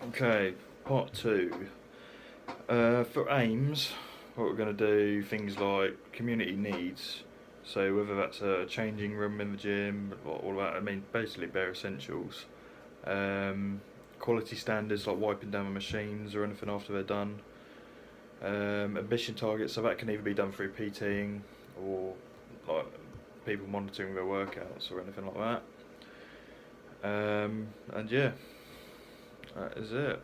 Okay, part two. For aims, what we're going to do, things like community needs. So whether that's a changing room in the gym, or all that, I mean basically bare essentials. Um, Quality standards like wiping down the machines or anything after they're done. Ambition targets, so that can either be done through PTing or like people monitoring their workouts or anything like that. And yeah, that is it.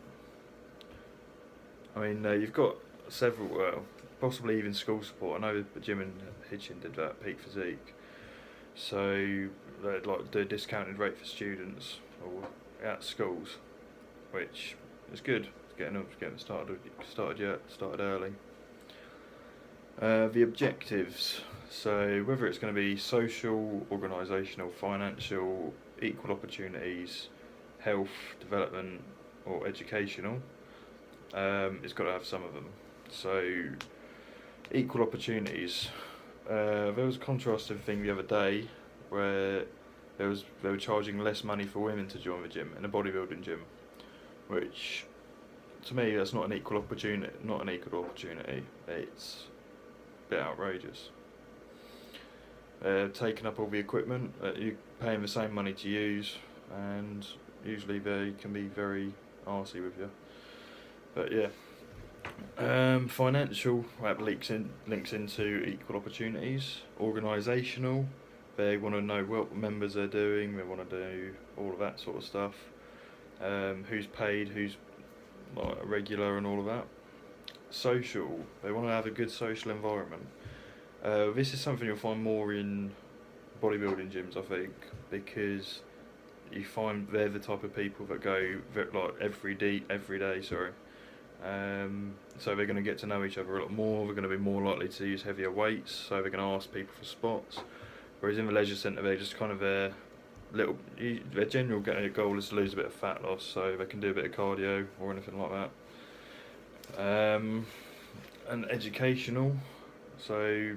I mean, you've got several, well, possibly even school support. I know Jim and Hitchin did that, Peak Physique. So they'd like do a discounted rate for students or at schools, which is good. It's getting started early. The objectives. So whether it's going to be social, organisational, financial, equal opportunities, health, development, or educational, it's got to have some of them. So, equal opportunities. There was a contrasting thing the other day where they were charging less money for women to join the gym in a bodybuilding gym, which to me that's not an equal opportunity. Not an equal opportunity. It's a bit outrageous. Taking up all the equipment, you're paying the same money to use, and usually they can be very arsey with you. But yeah, financial that links into equal opportunities. Organisational, they want to know what members are doing. They want to do all of that sort of stuff. Who's paid, who's like regular, and all of that. Social, they want to have a good social environment. This is something you'll find more in bodybuilding gyms, I think, because you find they're the type of people that go like every day. Sorry. So they're going to get to know each other a lot more. They're going to be more likely to use heavier weights. So they're going to ask people for spots. Whereas in the leisure centre, they're just kind of their general goal is to lose a bit of fat loss, so they can do a bit of cardio or anything like that. And educational. So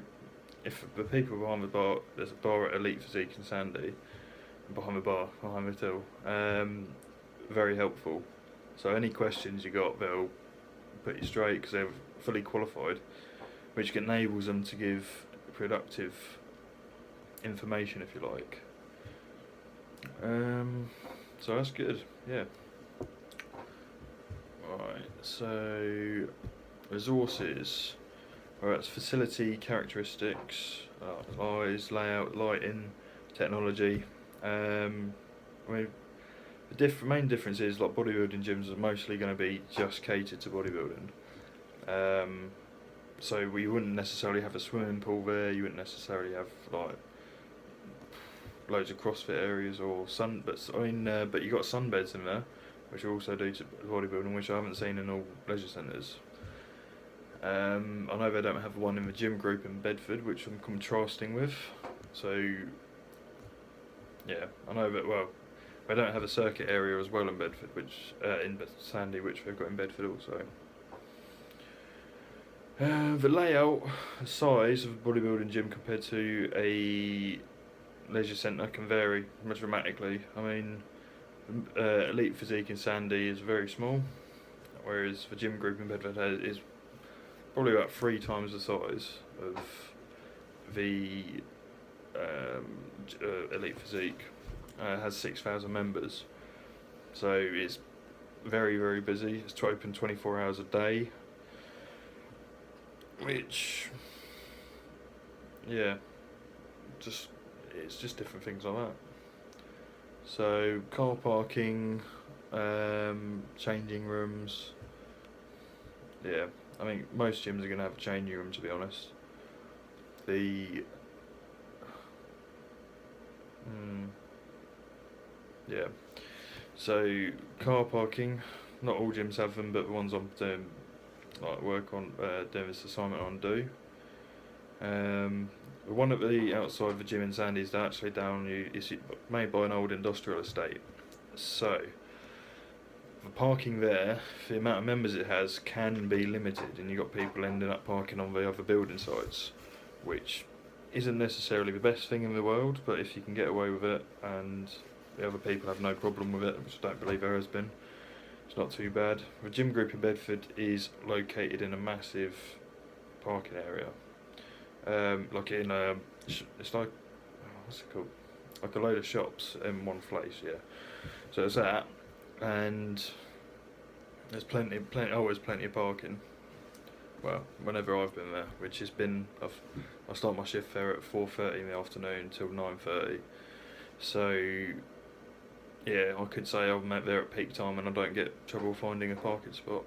if the people behind the bar, there's a bar at Elite Physique in Sandy, behind the till. Very helpful. So any questions you got, they'll put you straight because they're fully qualified, which enables them to give productive information, if you like. So that's good, yeah. Right, so resources. Well, that's facility characteristics, size, layout, lighting, technology. I mean, main difference is like bodybuilding gyms are mostly going to be just catered to bodybuilding. So we wouldn't necessarily have a swimming pool there. You wouldn't necessarily have like loads of CrossFit areas or but you got sunbeds in there, which are also due to bodybuilding, which I haven't seen in all leisure centres. I know they don't have one in the gym group in Bedford, which I'm contrasting with. So yeah, I know that well. They don't have a circuit area as well in Bedford, which in Sandy, which they've got in Bedford also. The layout, size of a bodybuilding gym compared to a leisure centre can vary dramatically. I mean, Elite Physique in Sandy is very small, whereas the gym group in Bedford is probably about 3 times the size of the Elite Physique. Has 6,000 members, so it's very, very busy. It's open 24 hours a day, which, yeah, it's just different things like that. So car parking, changing rooms. Yeah, I mean most gyms are going to have a changing room, to be honest. The Yeah. So car parking, not all gyms have them, but the ones I'm doing like work on doing this assignment on do. The one at the outside of the gym in Sandy is actually it's made by an old industrial estate. So the parking there, the amount of members it has can be limited, and you've got people ending up parking on the other building sites, which isn't necessarily the best thing in the world, but if you can get away with it and the other people have no problem with it, which I don't believe there has been, It's not too bad. The gym group in Bedford is located in a massive parking area. Like in it's like, what's it called? Like a load of shops in one place, yeah. So it's that, and there's always plenty of parking. Well, whenever I've been there, which has been, I start my shift there at 4:30 in the afternoon till 9:30. So yeah, I could say I'm there at peak time and I don't get trouble finding a parking spot.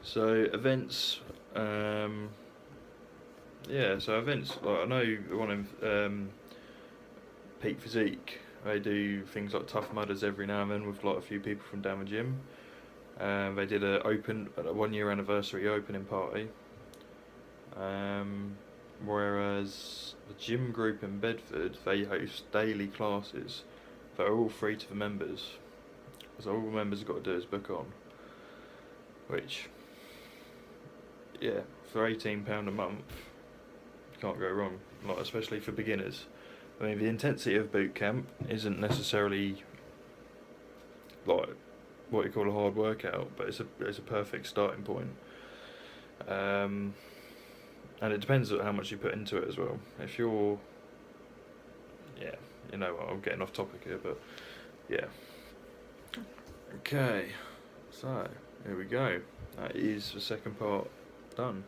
So events, yeah. So events, like I know the one in Peak Physique. They do things like Tough Mudders every now and then with like a few people from down the gym. They did a 1 year anniversary opening party. Whereas the gym group in Bedford, they host daily classes that are all free to the members. So all the members have got to do is book on. Which, yeah, for £18 a month, you can't go wrong. Like, especially for beginners. I mean, the intensity of boot camp isn't necessarily like what you call a hard workout, but it's a perfect starting point. And it depends on how much you put into it as well. If you're, yeah, you know what, I'm getting off topic here, but yeah. Okay, so here we go. That is the second part done.